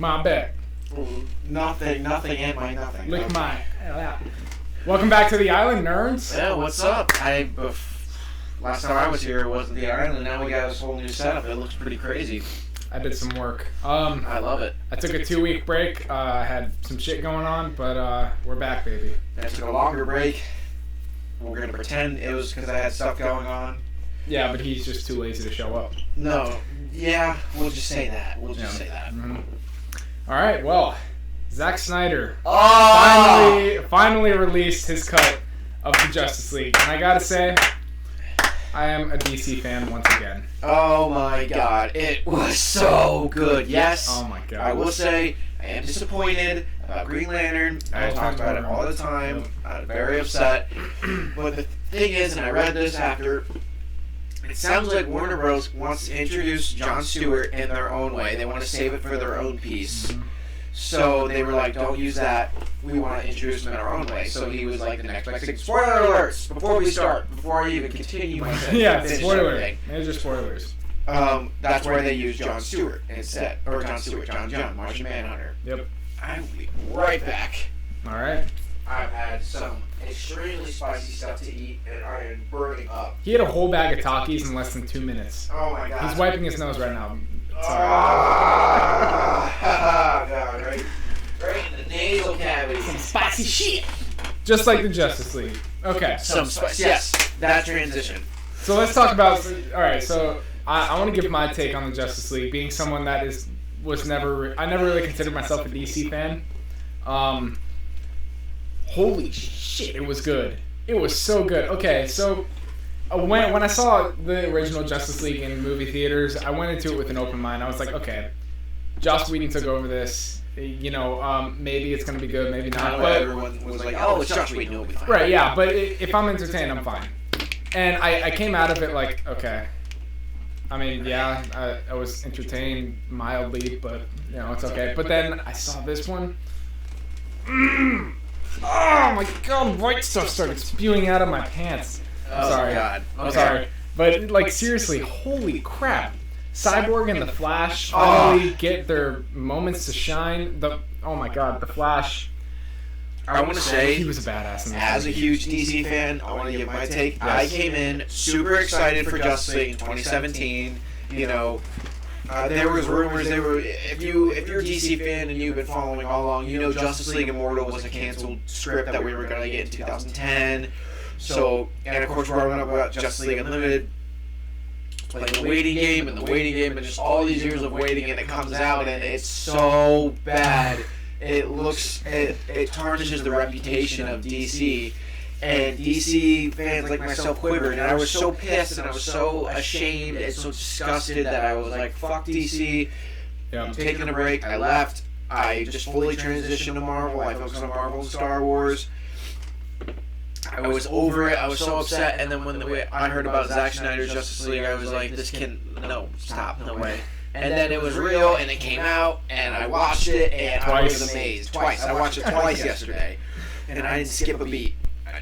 My bet. Nothing, and my nothing. Lick my hell out. Welcome back to the island, nerds. Yeah, what's up? Last time I was here, it wasn't the island, and now we got this whole new setup. It looks pretty crazy. I did some work. I love it. I took a 2-week break. I had some shit going on, but we're back, baby. I took a longer break. We're going to pretend it was because I had stuff going on. Yeah, but he's just too lazy to show up. No. Yeah, we'll just say that. Mm-hmm. All right, well, Zack Snyder finally released his cut of the Justice League. And I gotta say, I am a DC fan once again. Oh my god, it was so good. Yes. Oh my god. I will say, I am disappointed about Green Lantern. I talk about it all the time. I'm very upset. But the thing is, and I read this after, it sounds like Warner Bros. Wants to introduce Jon Stewart in their own way. They want to save it for their own piece. Mm-hmm. So they were like, don't use that. We want to introduce him in our own way. So he was like the next best thing. Spoiler alerts! Before I even continue my sentence. Yeah, spoiler. Major spoilers. That's where they use Jon Stewart instead. Or John, Martian Manhunter. Yep. I will be right back. Alright. I've had some extremely spicy stuff to eat, and I am burning up. He had a whole bag of Takis in less than 2 minutes. Oh my god. He's wiping his nose right now. God, right in the nasal cavity. Some spicy shit. Just like the Justice League. Okay. Yes, that transition. So let's talk about. All right. So I want to give my take on the Justice League, being someone that I never really considered myself a DC fan. Holy shit! It was good. It was so good. Okay, so. When I saw the original Justice League in movie theaters, I went into it with an open mind. I was like, okay, Joss Whedon took over this. You know, maybe it's going to be good, maybe not. But everyone was like, oh, it's Joss Whedon, it'll be fine. Right, yeah, but if I'm entertained, I'm fine. And I came out of it like, okay. I mean, yeah, I was entertained mildly, but, you know, it's okay. But then I saw this one. Oh, my God, white stuff started spewing out of my pants. I'm sorry. God. Okay. I'm sorry. But, like, seriously, holy crap. Cyborg and the Flash finally get their moments to shine. Oh, my God, the Flash. I want to say, he was a badass in this as a movie. huge DC fan, I want to give my take. Yes. I came in super excited for Justice League in 2017. You know, there was rumors. If you're a DC fan and you've been following all along, you know Justice League Immortal was a canceled script that we were going to get in 2010. So, and of course, growing up about Justice League Unlimited, playing the waiting game, and just all these years of waiting, and it comes out, and it's so bad. It tarnishes the reputation of DC, and DC fans like myself quivered, and I was so pissed, and I was so ashamed, and so disgusted that I was like, fuck DC, I'm taking a break. I left. I just fully transitioned to Marvel. I focused on Marvel and Star Wars. I was over it. I was so upset. And then when I heard about Zack Snyder's Justice League, I was like, stop, no way. And then it was real, and it came out, and I watched it, and I was amazed. Twice. I watched it twice yesterday, and I didn't skip a beat.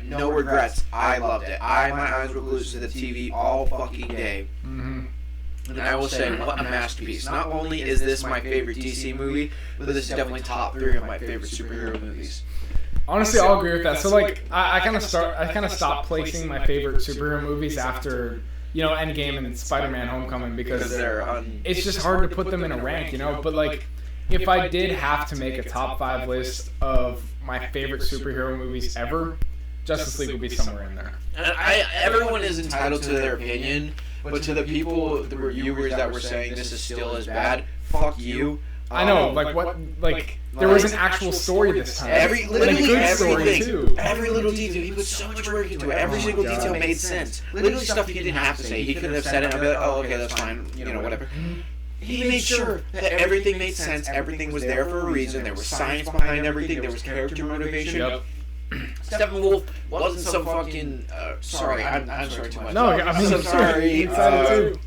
No regrets. I loved it. My eyes were glued to the TV all fucking day. Mm-hmm. And I will say, what a masterpiece. Not only is this my favorite DC movie, but this is definitely top 3 of my favorite superhero movies. Honestly, I'll agree with that. So, like, I kind of stopped placing my favorite superhero movies after, you know, Endgame and Spider-Man: Homecoming because it's just hard to put them in a rank, you know. But like, if I did have to make a top 5 list of my favorite superhero movies ever, Justice League would be somewhere in there. Everyone is entitled to their opinion, but to the people, the reviewers that were saying this is still as bad, fuck you. I know, there was an actual story this time. Literally everything. Too. Every little detail. He put so much work into it. Every single detail made sense. Literally stuff he didn't have to say. He could have said it and I'd be like, oh, okay, that's fine. You know, whatever. He made sure that everything made sense. Everything was there for a reason. There was science behind everything. There was character motivation. Yep. Steppenwolf wasn't some fucking... sorry, I'm sorry too much. No, I mean, I'm sorry. too.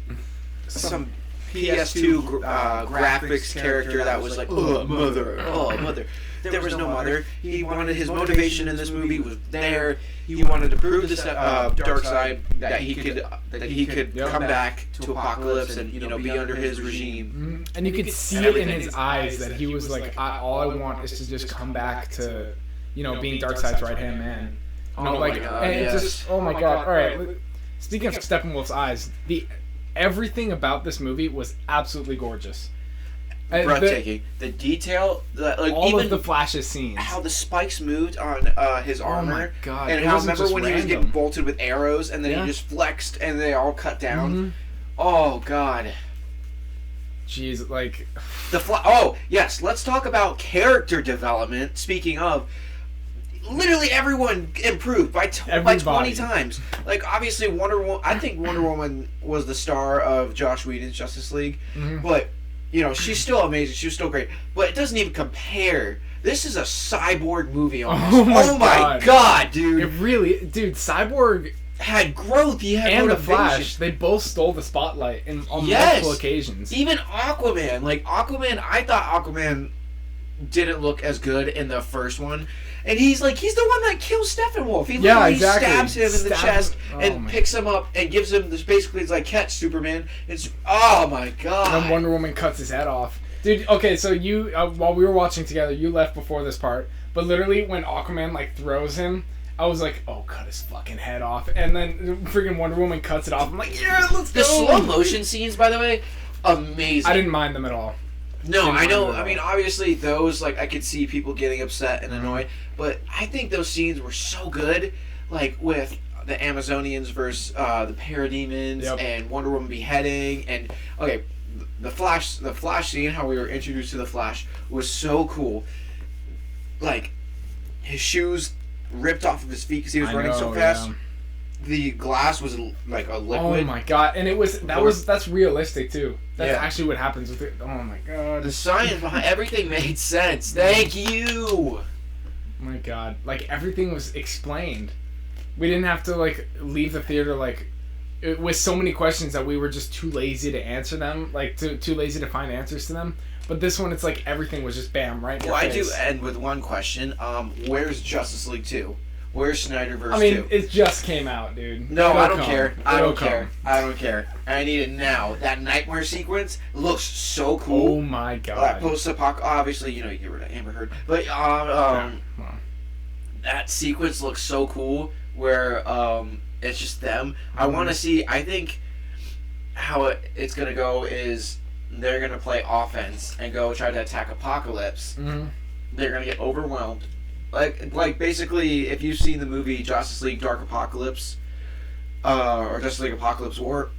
Some PS2 graphics character that was like, oh mother. There was no mother. He wanted his motivation in this movie was there. He wanted to prove to Darkseid that he could come back to Apocalypse and be under his regime. And you could see it in his eyes that he was like, all I want is to just come back to being Darkseid's right hand man. Oh my god. All right. Speaking of Steppenwolf's eyes, everything about this movie was absolutely gorgeous. Breathtaking. The detail, all even of the Flash's scenes, how the spikes moved on his armor. Oh my god! And how remember when he was getting bolted with arrows and then he just flexed and they all cut down. Mm-hmm. Oh god. Jeez, like Oh yes, let's talk about character development. Speaking of. Literally everyone improved by 20 times. Like obviously I think Wonder Woman was the star of Joss Whedon's Justice League, but she's still amazing. She was still great, but it doesn't even compare. This is a cyborg movie almost. Oh my god, dude! It really, dude. Cyborg had growth. He had motivation. The Flash. They both stole the spotlight on multiple occasions. Even Aquaman. I thought Aquaman didn't look as good in the first one. And he's the one that kills Steppenwolf. He literally stabs him in the chest and picks him up and gives him this basically it's like catch Superman. It's oh my god. And then Wonder Woman cuts his head off. Dude, okay, so you while we were watching together, you left before this part, but literally when Aquaman throws him, I was like, oh, cut his fucking head off. And then freaking Wonder Woman cuts it off. I'm like, yeah, let's go. The slow motion scenes, by the way, amazing. I didn't mind them at all. No, I know. I mean, obviously, those, I could see people getting upset and annoyed, but I think those scenes were so good, with the Amazonians versus the Parademons and Wonder Woman beheading, and, okay, the Flash scene, how we were introduced to the Flash, was so cool. His shoes ripped off of his feet because he was running so fast. Yeah. The glass was like a liquid. Oh my god! And that's realistic too. That's actually what happens with it. Oh my god! The science behind everything made sense. Thank you. Oh my god! Everything was explained. We didn't have to leave the theater with so many questions that we were just too lazy to answer them. Too lazy to find answers to them. But this one, it's everything was just bam right in your face. I do end with one question. Where's Justice League 2? Where's Snyderverse 2? I mean, it just came out, dude. No, I don't care. I don't care. I need it now. That nightmare sequence looks so cool. Oh my god. Post-apoc, obviously, you get rid of Amber Heard. But, that sequence looks so cool where, it's just them. I want to see, I think how it's going to go is they're going to play offense and go try to attack Apocalypse. Mm-hmm. They're going to get overwhelmed. Basically, if you've seen the movie Justice League Dark Apocalypse, or Justice League Apocalypse War,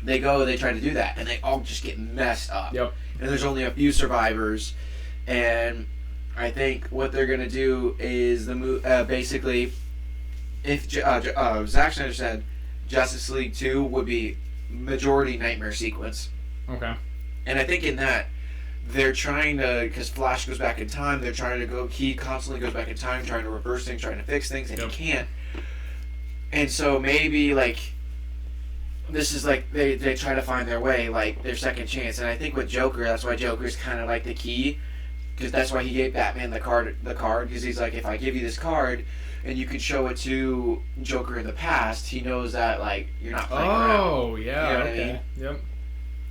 they try to do that, and they all just get messed up. Yep. And there's only a few survivors, and I think what they're going to do is basically, if Zack Snyder said Justice League 2 would be majority nightmare sequence. Okay. And I think in that, they're trying to, because Flash goes back in time, he constantly goes back in time, trying to reverse things, trying to fix things, and he can't. And so maybe, this is they try to find their way, their second chance. And I think with Joker, that's why Joker's kind of the key, because that's why he gave Batman the card, because he's if I give you this card, and you can show it to Joker in the past, he knows that, you're not playing around. Oh, yeah, you know okay. What I mean? Yep.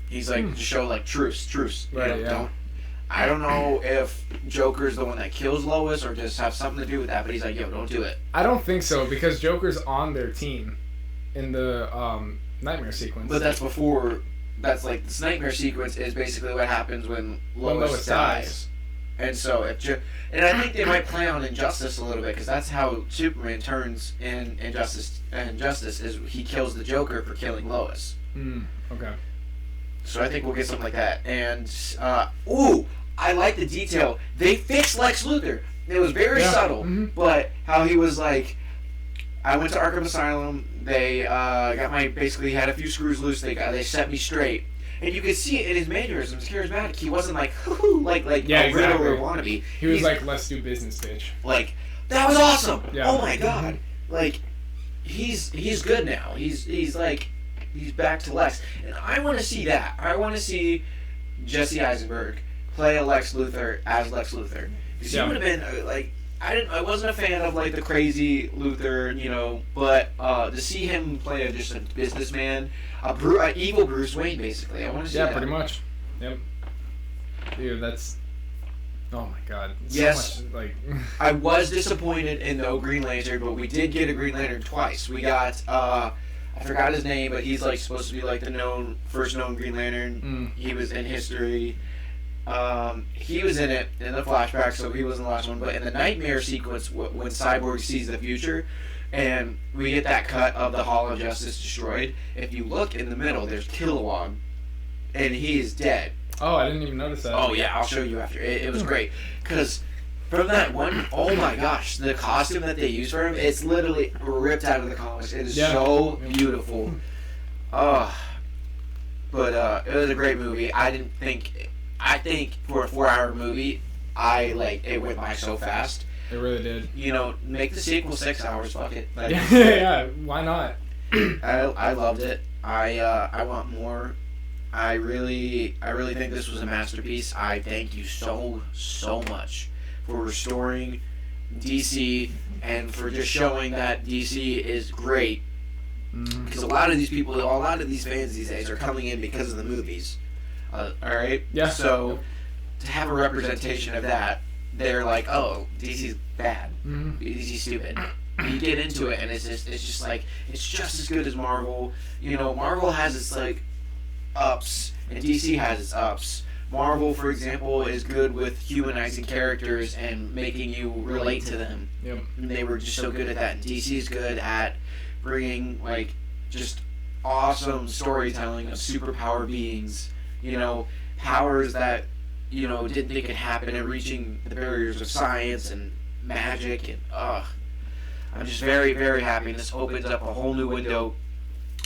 He's to show truce. Right, yeah. I don't know if Joker's the one that kills Lois or just have something to do with that, but he's yo, don't do it. I don't think so, because Joker's on their team in the nightmare sequence. But that's before. That's this nightmare sequence is basically what happens when Lois dies. And so and I think they might play on Injustice a little bit, because that's how Superman turns in Injustice. Injustice is he kills the Joker for killing Lois. Okay. So I think we'll get something like that. And, I like the detail. They fixed Lex Luthor. It was very subtle, but how he was I went to Arkham Asylum, they basically had a few screws loose, they set me straight. And you could see it in his mannerisms, charismatic. He wasn't hoo-hoo, a Riddler wannabe. He was let's do business, bitch. That was awesome! Yeah. Oh my god. He's good now. He's He's back to Lex, and I want to see that. I want to see Jesse Eisenberg play a Lex Luthor as Lex Luthor. Because he would have been I wasn't a fan of like the crazy Luthor, but to see him play just a businessman, a evil Bruce Wayne, basically. I want to see that. Yeah, pretty much. Yep. Dude, that's. Oh my God. Yes. So much, I was disappointed in no Green Lantern, but we did get a Green Lantern twice. We got I forgot his name, but he's like supposed to be like the first known Green Lantern. He was in history. He was in it in the flashback, so he wasn't the last one. But in the nightmare sequence, when Cyborg sees the future, and we get that cut of the Hall of Justice destroyed, if you look in the middle, there's Kilowog, and he is dead. Oh, I didn't even notice that. Oh yeah, I'll show you after. It was great because from that one, oh my gosh, the costume that they used for him, it's literally ripped out of the comics. It is so beautiful. But it was a great movie. I think for a 4-hour movie, it went by so fast. It really did. Make the sequel 6 hours. Fuck it. Yeah, why not? I loved it. I want more. I really think this was a masterpiece. I thank you so much for restoring DC and for just showing that DC is great. Because a lot of these fans these days are coming in because of the movies. All right. Yeah. So to have a representation of that, they're like, oh, DC's bad. DC's stupid. You get into it and it's just as good as Marvel. Marvel has its ups, and DC has its ups. Marvel, for example, is good with humanizing characters and making you relate to them. Yep. And they were just so good at that. And DC is good at bringing just awesome storytelling of superpower beings. Powers that didn't think could happen, and reaching the barriers of science and magic. And I'm just very, very happy. And this opens up a whole new window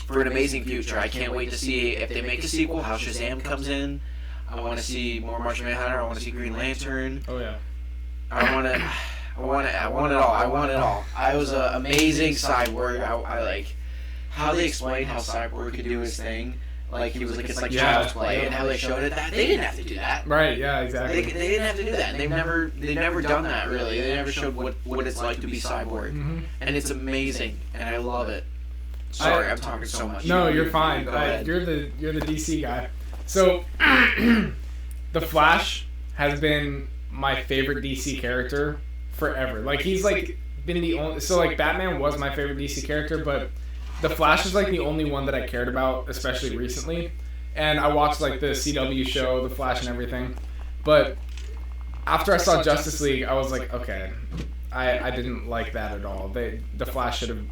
for an amazing future. I can't wait to see if they make a sequel, how Shazam comes in. I want to see more Martian Manhunter. I want to see Green Lantern. Oh yeah. I want it all. I want it all. I was an amazing Cyborg. I like how they explained how Cyborg could do his thing. It's like child's play, and how they showed it. That they didn't have to do that. Right. Yeah. Exactly. They didn't have to do that. And they've never done that really. They never showed what it's like to be Cyborg, and it's amazing, and I love it. Sorry, I'm talking so much. No, you're fine. You're the DC guy. So, the Flash has been my favorite DC character forever. He's been the only. So Batman was my favorite DC character, but the Flash is the only one that I cared about, especially recently. And I watched the CW show, The Flash, and everything. But after I saw Justice League, I was like, okay, I didn't like that at all. The Flash should have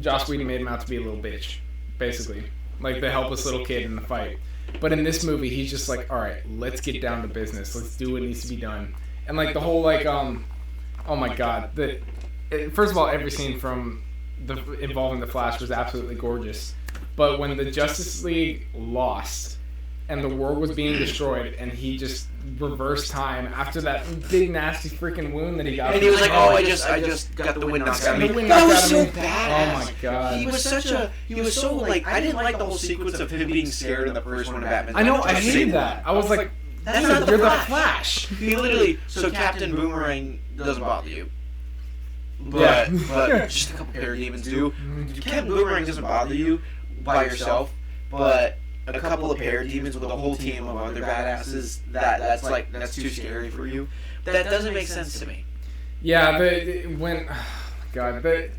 Joss Whedon made him out to be a little bitch, basically. The helpless little kid in the fight. But in this movie, he's just all right, let's get down to business. Let's do what needs to be done. And the whole oh my God, first of all, every scene from involving the Flash was absolutely gorgeous. But when the Justice League lost and the world was being destroyed, and he just reversed time after that big nasty freaking wound that he got. And he was like, "Oh, I just got the wind knocked out of me." That was so bad. Oh my God. He was so I didn't like the whole sequence of him being scared in the first one of Batman. I know, I hated that. I was like, that's not the Flash. He literally, so Captain Boomerang doesn't bother you. But just a couple parademons do. Captain Boomerang doesn't bother you by yourself, but a couple of parademons with a whole team of other badasses, that's too scary for you. That doesn't make sense to me. Yeah,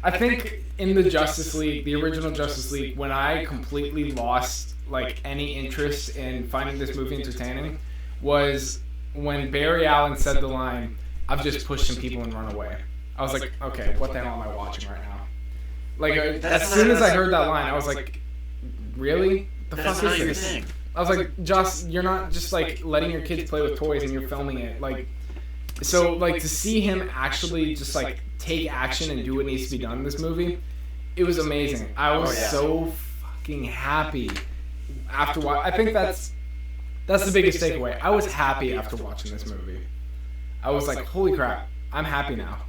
I think in the Justice League, the original Justice League, when I completely lost any interest in finding this movie entertaining, was when Barry Allen said the line, "I've just pushed some people and run away." I was like, okay, what the hell am I watching right now? As soon as I heard that line, I was like, really? The fuck is this? I was like, Joss, you're not just letting your kids play with toys and you're filming it. To see him actually just take action and do what needs to be done in this movie, it was amazing. I was so fucking happy after watching. I think that's the biggest takeaway. I was happy after watching this movie. I was like, holy crap, I'm happy now.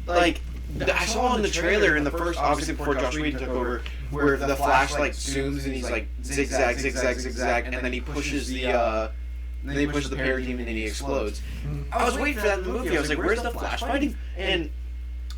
like I saw in the trailer in the first, obviously before Josh Whedon took over, where the Flash like zooms and he's like zigzag, zigzag, zigzag, and then he pushes the parademon and he explodes. I was waiting for that in the movie. I was like, where's the Flash fighting? And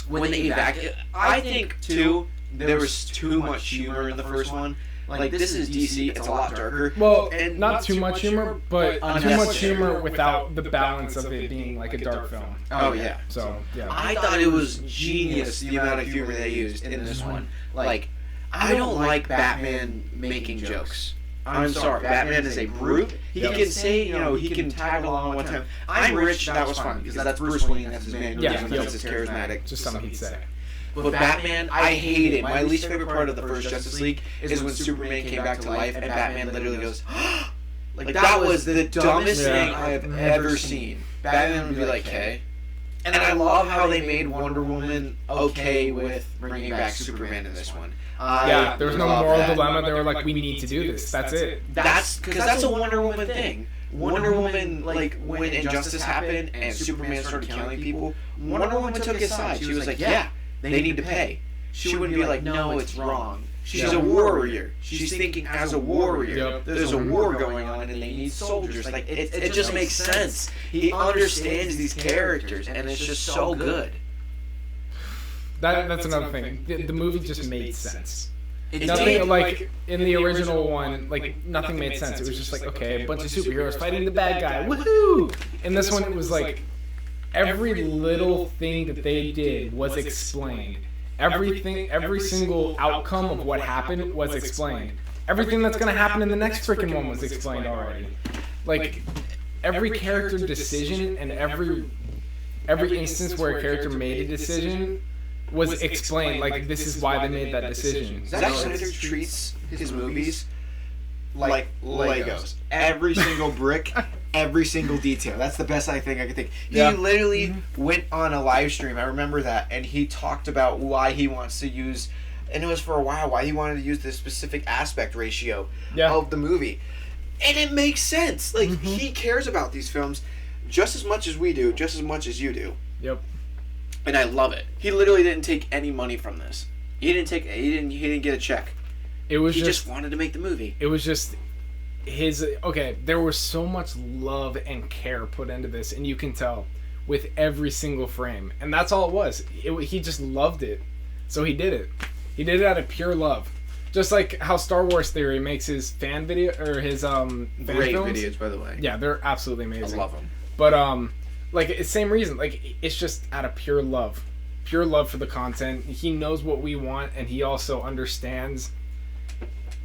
when they evacuate, I think too there was too much humor in the first one. Like this is DC, it's a lot darker. Well, and not too much humor, but too much humor without the balance of it being like a dark film. Oh yeah. So yeah. I thought it was genius the amount of humor they used in this one. Like, I don't like Batman making jokes. I'm sorry, Batman is a brute. He can say, he can tag along one time. I'm rich, that was funny, because that's Bruce Wayne, that's his man, that's his charismatic. Just something he'd say. But Batman, I hate it. My least favorite part of the first Justice League is when Superman came back to life and Batman literally goes, like, that was the dumbest thing I have ever seen. Batman would be like, okay. And I love how they made Wonder Woman okay with bringing back Superman in this one. Yeah, there was no moral dilemma. They were like, we need to do this. That's it. That's because that's a Wonder Woman thing. Wonder Woman, like, when Injustice happened and Superman started killing people, Wonder Woman took his side. She was like, yeah, they need to pay. She wouldn't be like, no, it's wrong. She's a warrior. She's thinking as a warrior. Yep. There's a war going on and they need soldiers. Like, it just makes sense. He understands these characters and it's just so good. That's another thing. The movie just made sense. Nothing like in the original one, like nothing made sense. It was just like, okay, a bunch of superheroes fighting the bad guy, woohoo! In this one, it was like every little thing that they did was explained. Everything, every single outcome of what happened was explained. Everything that's gonna happen in the next freaking one was explained already. Like every character decision and every instance where a character made a decision was explained. Like, this is why they made that decision. Zack Snyder treats his movies like Legos. Every single brick, every single detail. That's the best thing I could think. He literally went on a live stream, I remember that, and he talked about why he wants to use, and it was for a while, why he wanted to use this specific aspect ratio of the movie. And it makes sense. Like, he cares about these films just as much as we do, just as much as you do. Yep. And I love it. He literally didn't take any money from this. He didn't get a check. It was he just wanted to make the movie. It was just his there was so much love and care put into this, and you can tell with every single frame. And that's all it was. He just loved it. So he did it. He did it out of pure love. Just like how Star Wars Theory makes his fan video or his fan great films. Videos, by the way. Yeah, they're absolutely amazing. I love them. But like, it's same reason. Like, it's just out of pure love for the content. He knows what we want, and he also understands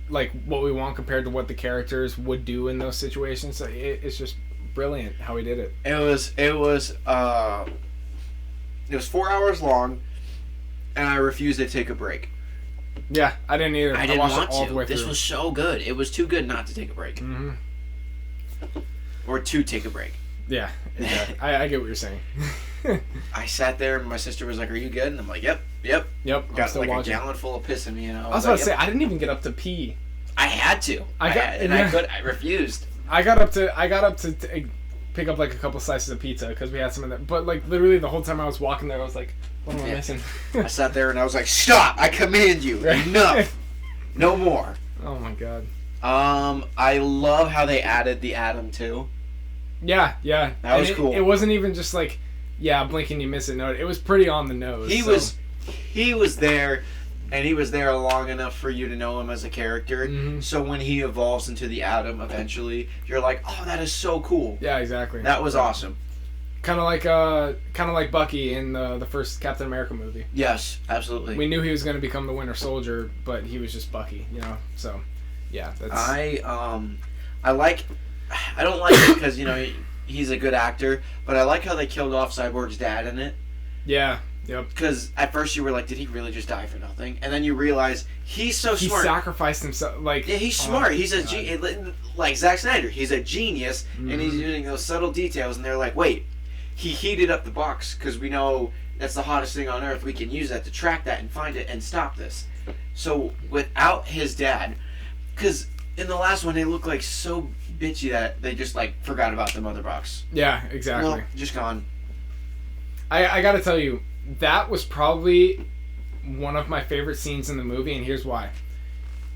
like what we want compared to what the characters would do in those situations. So it's just brilliant how he did it. It was 4 hours long, and I refused to take a break. Yeah, I didn't either. I didn't watched want it all to. the way This through. was so good. It was too good not to take a break. Mm-hmm. Or to take a break. Yeah, exactly. I get what you're saying. I sat there and my sister was like, "Are you good?" And I'm like, "Yep." Got like watching. a gallon full of piss in me, I was about to say, I didn't even get up to pee. I had to. I refused. I got up to pick up like a couple slices of pizza because we had some in there. But like literally the whole time I was walking there, I was like, "What am I missing?" I sat there and I was like, "Stop! I command you, enough, no more." Oh my god. I love how they added the Atom too. Yeah. That was cool. It wasn't even just like, blink and you miss it. No, it was pretty on the nose. He was there, and he was there long enough for you to know him as a character. Mm-hmm. So when he evolves into the Atom eventually, you're like, "Oh, that is so cool." Yeah, exactly. That was awesome. Kind of like Bucky in the first Captain America movie. Yes, absolutely. We knew he was going to become the Winter Soldier, but he was just Bucky, So, yeah, that's. I don't like it because he's a good actor, but I like how they killed off Cyborg's dad in it. Yeah. Yep. Because at first you were like, did he really just die for nothing? And then you realize he's so smart. He sacrificed himself. Like, yeah, he's smart. He's like Zack Snyder. He's a genius, and he's using those subtle details. And they're like, wait, he heated up the box because we know that's the hottest thing on Earth. We can use that to track that and find it and stop this. So without his dad, because in the last one they look like so bitchy that they just like forgot about the mother box. Yeah, exactly. Well, just gone. I gotta tell you, that was probably one of my favorite scenes in the movie, and here's why.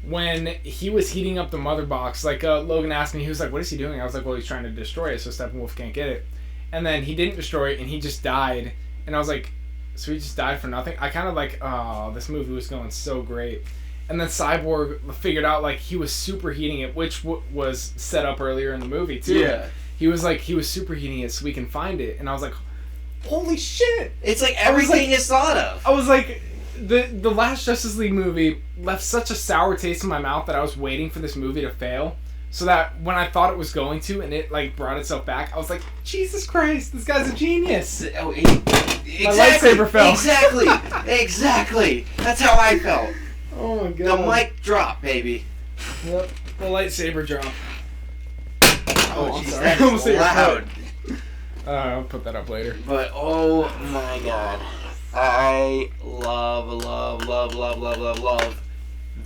When he was heating up the mother box, like Logan asked me, he was like, what is he doing? I was like, well, he's trying to destroy it so Steppenwolf can't get it. And then he didn't destroy it, and he just died. And I was like, so he just died for nothing? I kind of like, oh, this movie was going so great. And then Cyborg figured out, like, he was superheating it, which was set up earlier in the movie, too. Yeah. He was superheating it so we can find it. And I was like, holy shit! It's like everything is thought of. I was like... The last Justice League movie left such a sour taste in my mouth that I was waiting for this movie to fail, so that when I thought it was going to and it like brought itself back, I was like, Jesus Christ, this guy's a genius. Oh, my lightsaber fell. Exactly. That's how I felt. Oh my god. The mic drop, baby. Yep. The lightsaber drop. Oh, jeez, that's loud. I'll put that up later. But oh my god. I love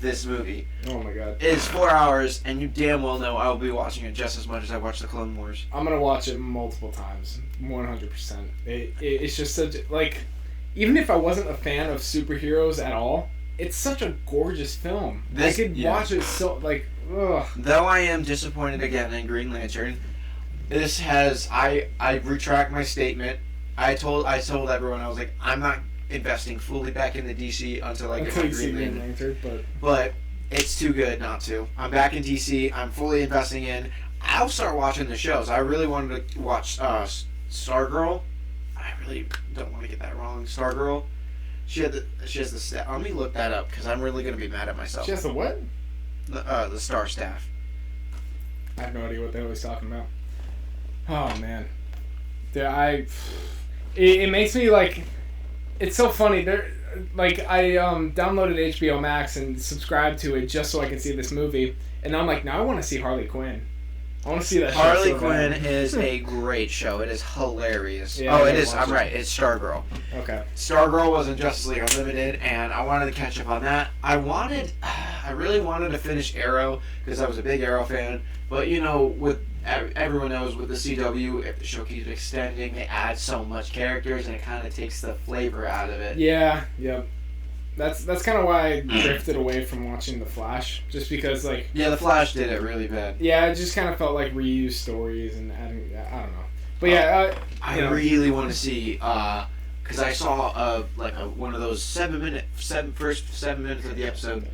this movie. Oh my god. It's 4 hours, and you damn well know I will be watching it just as much as I watch the Clone Wars. I'm gonna watch it multiple times, 100%. It's just such like, even if I wasn't a fan of superheroes at all, it's such a gorgeous film. I could watch it so like, ugh. Though I am disappointed again in Green Lantern, this has I retract my statement. I told everyone, I was like, I'm not investing fully back in the DC until I get my Green Lantern. But it's too good not to. I'm back in DC. I'm fully investing in. I'll start watching the shows. I really wanted to watch Stargirl. I really don't want to get that wrong. Stargirl. She has the staff. Let me look that up because I'm really gonna be mad at myself. She has the what? The Star Staff. I have no idea what the hell he's talking about. Oh man, dude, it makes me like. It's so funny. Like I downloaded HBO Max and subscribed to it just so I could see this movie, and I'm like, now I want to see Harley Quinn. I want to see that. Harley Quinn is a great show. It is hilarious. Yeah, it is. I'm right. It's Stargirl. Okay. Stargirl was in Justice League Unlimited, and I wanted to catch up on that. I really wanted to finish Arrow because I was a big Arrow fan. But you know, with everyone knows with the CW, if the show keeps extending, they add so much characters, and it kind of takes the flavor out of it. Yeah. Yep. That's kind of why I drifted away from watching The Flash, just because like. Yeah, The Flash did it really bad. Yeah, it just kind of felt like reused stories and adding. I don't know, but yeah. I really want to see because I saw one of those 7 minutes of the episode.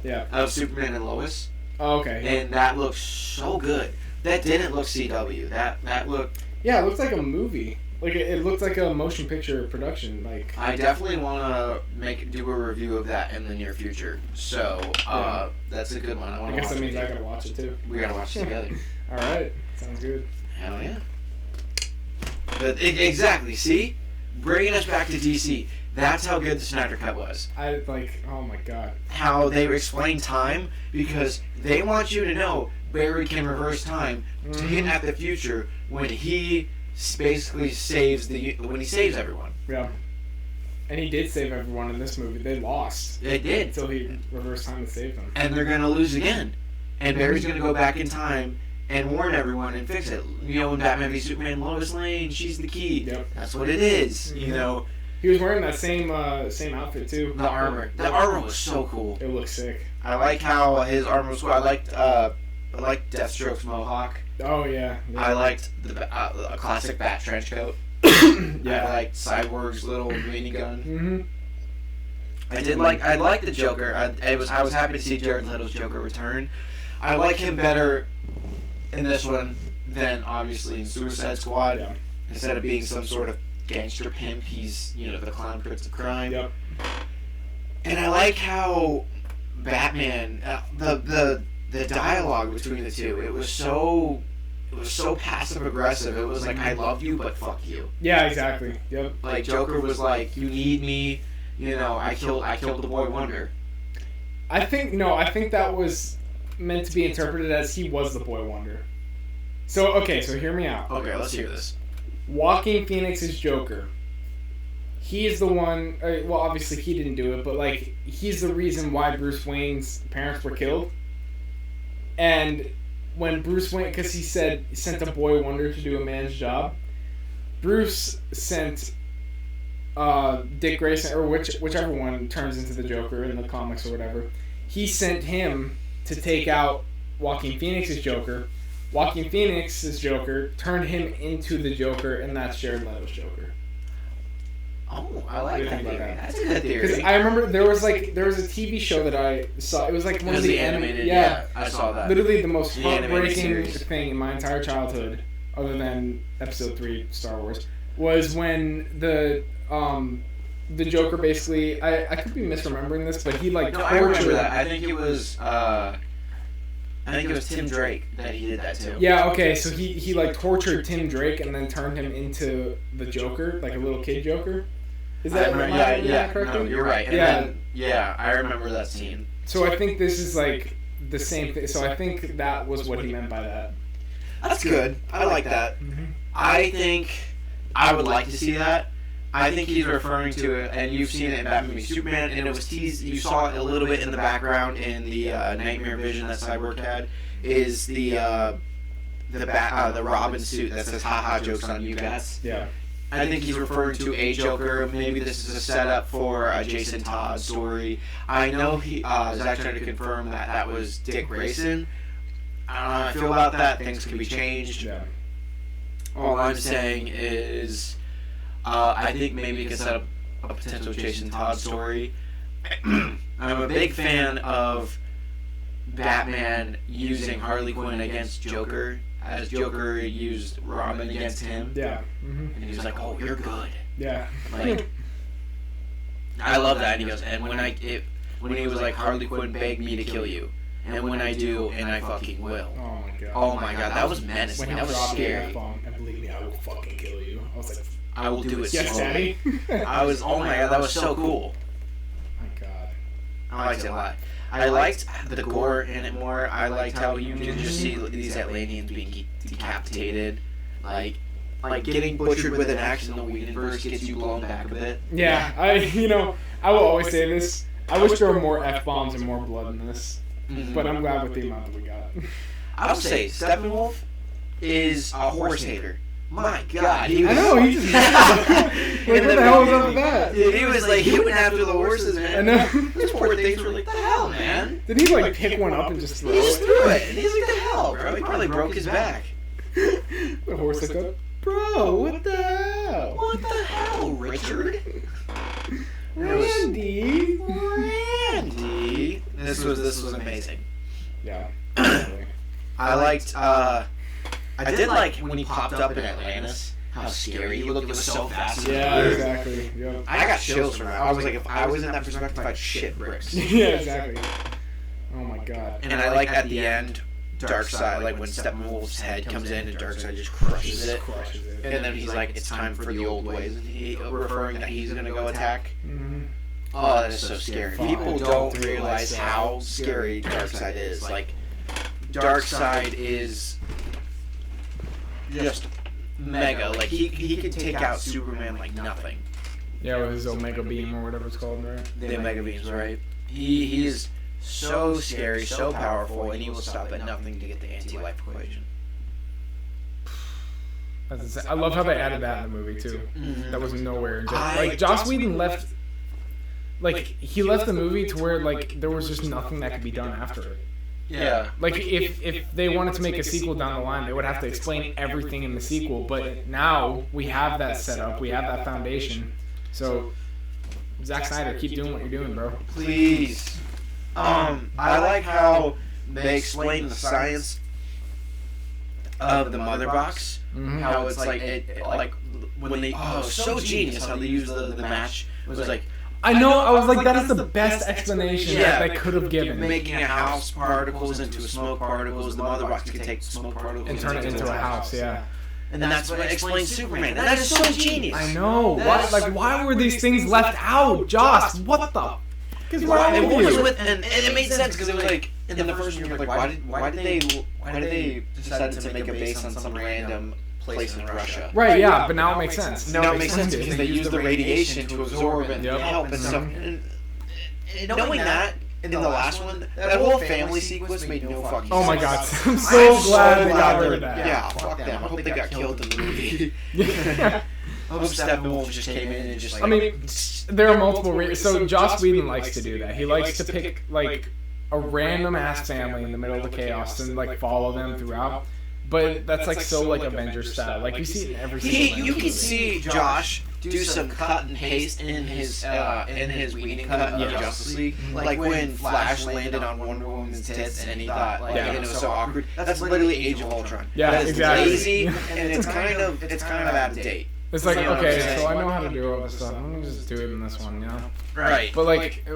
Yeah. Of Superman and Lois. Oh, okay. Yeah. And that looked so good. That didn't look CW. That looked. Yeah, it looked like a movie. Like it looked like a motion picture production. Like I definitely want to do a review of that in the near future. So that's a good one. I guess that means I gotta watch it too. We gotta watch it together. All right, sounds good. Hell yeah. But exactly. See, bringing us back to DC. That's how good the Snydercut was. Oh my god. How they explain time because they want you to know Barry can reverse time to hint at the future when he basically saves everyone. Yeah. And he did save everyone in this movie. They lost. They did. Until he reversed time to save them. And they're gonna lose again. And Barry's gonna go back in time and warn everyone and fix it. You know, in Batman v Superman, Lois Lane, she's the key. Yep. That's what it is. You know. He was wearing that same outfit too. The armor. The armor was so cool. It looks sick. I like how his armor was cool. I liked Deathstroke's mohawk. Oh yeah. I liked a classic bat trench coat. Yeah. I liked Cyborg's little minigun. Mm-hmm. I liked the Joker. I was happy to see Jared Leto's Joker return. I like him better in this one than obviously in Suicide Squad. Yeah. Instead of being some sort of gangster pimp, he's the clown prince of crime. Yep. And I like how Batman the dialogue between the two, it was so passive aggressive. It was like, I love you, but fuck you. Yeah, exactly. Yep. Like Joker was like, you need me. I killed the Boy Wonder. I think that was meant to be interpreted as he was the Boy Wonder. So hear me out. Okay, let's hear this. Joaquin Phoenix's Joker. He is the one. Well, obviously he didn't do it, but like he's the reason why Bruce Wayne's parents were killed. And when Bruce Wayne, because he sent a boy wonder to do a man's job, Bruce sent Dick Grayson, or whichever one turns into the Joker in the comics or whatever, he sent him to take out Joaquin Phoenix's Joker. Joaquin Phoenix's Joker turned him into the Joker, and that's Jared Leto's Joker. Oh, I like that theory. That's a good theory. Because I remember there was a TV show that I saw. It was like one of the animated. Yeah, I saw that. Literally the most heartbreaking thing in my entire childhood, other than Episode 3 Star Wars, was when the Joker basically. I could be misremembering this, but he tortured. I remember that. I think it was Tim Drake that he did that too. Yeah, okay, so he tortured Tim Drake and then turned him into the Joker, like a little kid Joker. Is that right? Yeah, no, you're right. And then, I remember that scene. So I think this is like the same thing. So I think that was what he meant by that. That's good. I like that. Mm-hmm. I think I would like to see that. I think he's referring to it, and you've seen it in Batman v Superman, and it was teased. You saw it a little bit in the background in the nightmare vision that Cyborg had. Is the Robin suit that says "haha jokes on you guys"? Yeah. I think he's referring to a Joker. Maybe this is a setup for a Jason Todd story. I know Zack Snyder confirmed that was Dick Grayson. I don't know how I feel about that. Things can be changed. Yeah. All I'm saying is, I think maybe you can set up a potential Jason Todd story. I'm a big fan of Batman using Harley Quinn against Joker, as Joker used Robin against him. Yeah. Mm-hmm. And he's like, "Oh, you're good." Yeah. Like, I love that. And he goes, "And when he was like, Harley Quinn begged me to kill you, and when I do, and I fucking will." Oh my god. Oh my god, that was menacing. When That was scary. And believe me, I will fucking kill you. I was like, I will do it. yes, slowly. Daddy. I was. Oh my god, that was so cool. My god. I liked it a lot. I liked the gore in it more. I liked how you can just see these Atlanteans being decapitated, like getting butchered with an axe in the Whedonverse gets you blown back a bit. Yeah, I will always say this. I wish there were more F-bombs and more blood in this, but I'm glad with the amount that we got. I would say Steppenwolf is a horse hater. My God, I know, he just like, what the hell was up with that? He was like, he went after the horses, man. I know. Those poor things were like, the hell, man? Did he like pick one up and just throw it? He just threw it, and he's like, the hell, bro? He probably broke his back. The horse looked up, bro, what the hell? What the hell, Richard? Randy. This was amazing. Yeah. I liked, I did like when he popped up in Atlantis, how scary he looked. It was so fast. Yeah, exactly. Yep. I got chills from that. I was like, if I was in that perspective, I'd shit bricks. Yeah, exactly. Oh my god. And I like at the end, Darkseid, like when Steppenwolf's head comes in and Darkseid just crushes it. And then he's like, it's time for the old ways. And he referring that he's going to go attack. Mm-hmm. Oh, that is so scary. People don't realize how scary Darkseid is. Like, Darkseid is just mega. Like, he could take out Superman like nothing. Yeah, with his Omega Beam or whatever it's called, right? The Omega Beams, right? He is so scary, so powerful, and he will stop at nothing to get the anti-life equation. I love how they added that in the movie too. Mm-hmm. That was nowhere. Like Joss Whedon left, like he left the movie to where like there was just nothing that could be done after it. Yeah. Like if they wanted to make a sequel down the line, they would have to explain everything in the sequel. But now we have that set up, we have that foundation. So Zack Snyder, keep doing what you're doing, bro. Please. I like how they explain the science of the mother box. Mm-hmm. How it's like when they so genius how they use the match. It was like I know. I was like, that is the best explanation that they could have given. Making a house particles into smoke particles. The mother box could take smoke particles and turn it into a house. Yeah. And that's what explains Superman. That is so genius. I know. Why were these things left out, Joss? What the? Because and it made sense because it was like in the first year, like why did they decide to make a base on some random place in Russia? Right. Yeah, but now it makes sense. Now it makes sense because they use the radiation to absorb and help and stuff. And knowing that in the last one, that whole family sequence made no fucking sense. Oh my god, I'm so glad they got rid of that. Yeah, fuck them. I hope they got killed in the movie. Steppenwolf just came in and just like... I mean, there are multiple reasons. So Joss Whedon likes to do that. He likes to pick, like, a random-ass family in the middle of the chaos and, like, follow them throughout. But that's, like, so, like, Avengers style. Like, you see it in every single You can see Josh do some cut and paste in his Whedon cut of Justice League. Like when Flash landed on Wonder Woman's tits and he thought, like, it was so awkward. That's literally Age of Ultron. Yeah, that is exactly. lazy, and it's kind of out of date. It's like, okay, so I know how to do all this stuff. I'm gonna just do it in this one, you know? Right. But, like,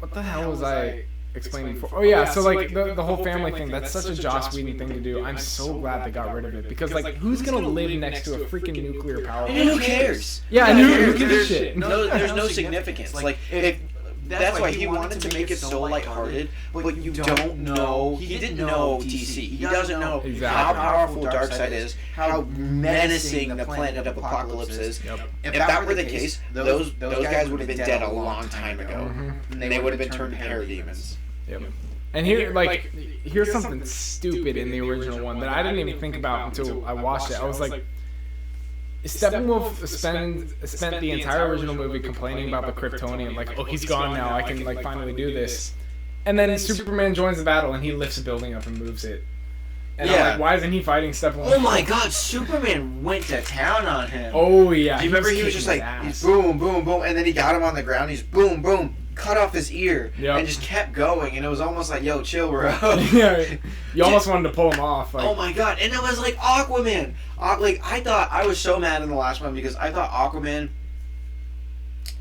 what the hell was I explaining before? Oh, yeah, so, like, the whole family thing, that's such a Joss Whedon thing to do. I'm so glad they got rid of it. Because, like, who's gonna live next to a freaking nuclear power plant? And who cares? Yeah, and who gives a shit? There's no significance. Like, that's why he wanted to make it so lighthearted, but you don't know. He didn't know DC. He doesn't know how powerful Darkseid is, how menacing the planet of Apocalypse is. Yep. If that were the case, those guys would have been dead a long time ago. And they would have been turned parademons. Yep. And here, like, here's something stupid in the original one that I didn't even think about until I watched it. I was like, Steppenwolf spent the entire original movie complaining about the Kryptonian, like, oh, he's gone now, I can, like, finally do this. And then Superman joins the battle and he lifts a building up and moves it. And I'm like, why isn't he fighting Steppenwolf? Oh my god, Superman went to town on him. Oh yeah. Do you remember he was just like, he's boom, boom, boom, and then he got him on the ground, he's boom, boom, cut off his ear, and just kept going, and it was almost like, yo, chill, bro. Yeah, you almost wanted to pull him off. Like, oh my god, and it was like Aquaman. Like, I thought, I was so mad in the last one because I thought Aquaman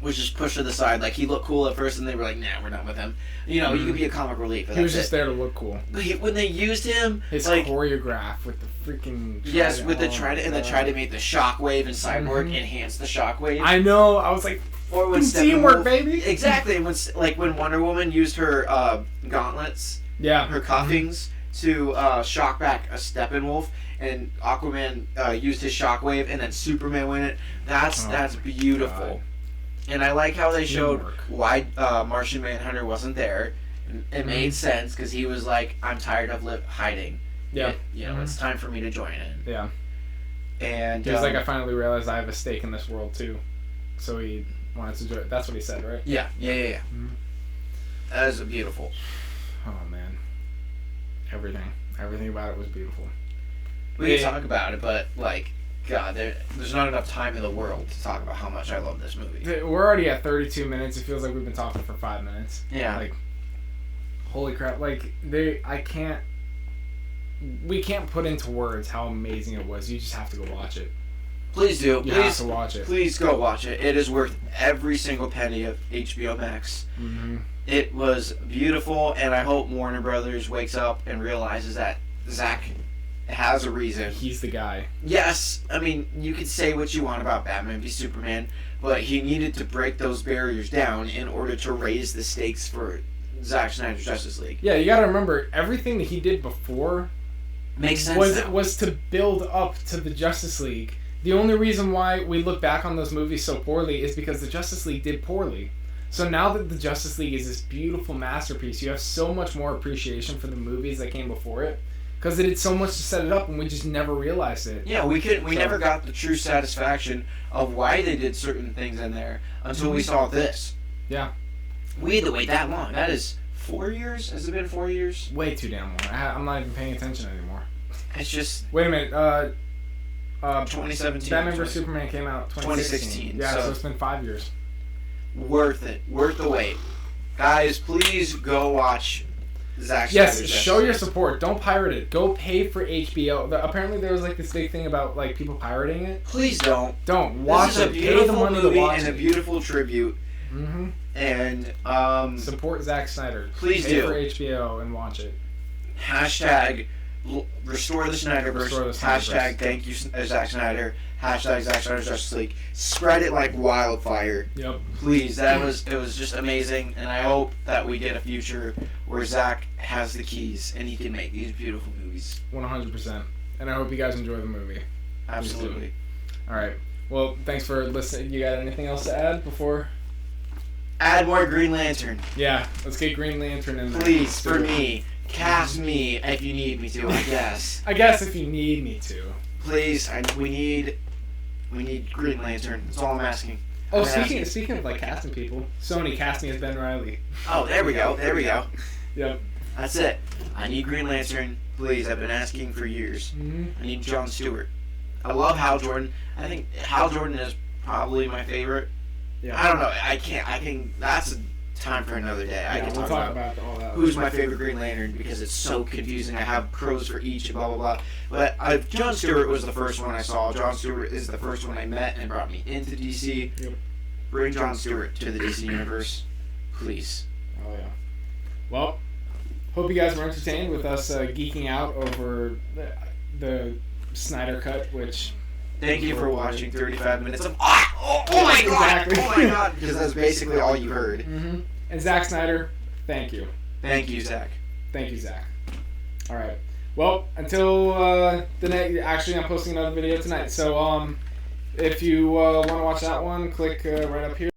was just pushed to the side. Like, he looked cool at first, and they were like, nah, we're not with him. You know, you could be a comic relief. He was just there to look cool. When they used him, his like, choreograph with the freaking trident. Yes, with the trident, and the trident made the shockwave, and Cyborg enhanced the shockwave. I know, I was like, or when teamwork, baby. Exactly. When Wonder Woman used her gauntlets, her cuffings, to shock back a Steppenwolf, and Aquaman used his shockwave, and then Superman went it. That's beautiful. God. And I like how they showed why Martian Manhunter wasn't there. It made sense because he was like, I'm tired of hiding. Yeah. It's time for me to join in. Yeah. And he was like, I finally realized I have a stake in this world too. So he wanted to join. That's what he said, right? Yeah. Mm-hmm. That is beautiful. Oh man. Everything about it was beautiful. We can talk about it, but like, God, there's not enough time in the world to talk about how much I love this movie. We're already at 32 minutes. It feels like we've been talking for 5 minutes. Yeah. Like, holy crap! Like we can't put into words how amazing it was. You just have to go watch it. Please do. You have to watch it. Please go watch it. It is worth every single penny of HBO Max. Mm-hmm. It was beautiful, and I hope Warner Brothers wakes up and realizes that Zack has a reason. He's the guy. Yes, I mean, you could say what you want about Batman v Superman, but he needed to break those barriers down in order to raise the stakes for Zack Snyder's Justice League. Yeah, you gotta remember, everything that he did before makes sense was to build up to the Justice League. The only reason why we look back on those movies so poorly is because the Justice League did poorly. So now that the Justice League is this beautiful masterpiece, you have so much more appreciation for the movies that came before it. Because it did so much to set it up, and we just never realized it. Yeah, we never got the true satisfaction of why they did certain things in there until we saw this. Yeah. We had to wait that long. That is 4 years? Has it been 4 years? Way too damn long. I'm not even paying attention anymore. It's just... Wait a minute. 2017. Batman vs. Superman came out 2016. Yeah, so it's been 5 years. Worth it. Worth the wait. Guys, please go watch Zack Snyder's Yes, show your support. Don't pirate it. Go pay for HBO. Apparently there was like this big thing about like people pirating it. Please don't. Don't. Watch it. Pay the money to watch it. And a beautiful tribute. Mm-hmm. And support Zack Snyder. Please pay do. for HBO and watch it. Hashtag restore the Snyderverse. Hashtag thank you Zack Snyder. Hashtag Zack Snyder's Justice League. Spread it like wildfire. Yep. Please, it was just amazing, and I hope that we get a future where Zack has the keys and he can make these beautiful movies. 100%. And I hope you guys enjoy the movie. Absolutely. All right. Well, thanks for listening. You got anything else to add before? Add more Green Lantern. Yeah, let's get Green Lantern in there. Please, for me. Cast me if you need me to, I guess. I guess if you need me to. Please, we need We need Green Lantern. That's all I'm asking. Oh, speaking of like casting people, Sony cast me as Ben Reilly. Oh, there we go. Yep. That's it. I need Green Lantern, please. I've been asking for years. Mm-hmm. I need Jon Stewart. I love Hal Jordan. I think Hal Jordan is probably my favorite. Yeah. I don't know. I can. That's a time for another day. I can we'll talk about all that. who's my favorite Green Lantern because it's so confusing. I have pros for each and blah blah blah. But Jon Stewart was the first one I saw. Jon Stewart is the first one I met and brought me into DC. Yep. Bring Jon Stewart to the DC universe, please. Oh yeah. Well, hope you guys were entertained with us geeking out over the Snyder Cut, which. Thank you for watching 35 minutes of oh my god! Exactly. Oh my god! Because that's basically all you heard. Mm-hmm. And Zack Snyder, thank you. Thank you, Zach. Thank you, Zach. All right. Well, until the next. Actually, I'm posting another video tonight. So if you want to watch that one, click right up here.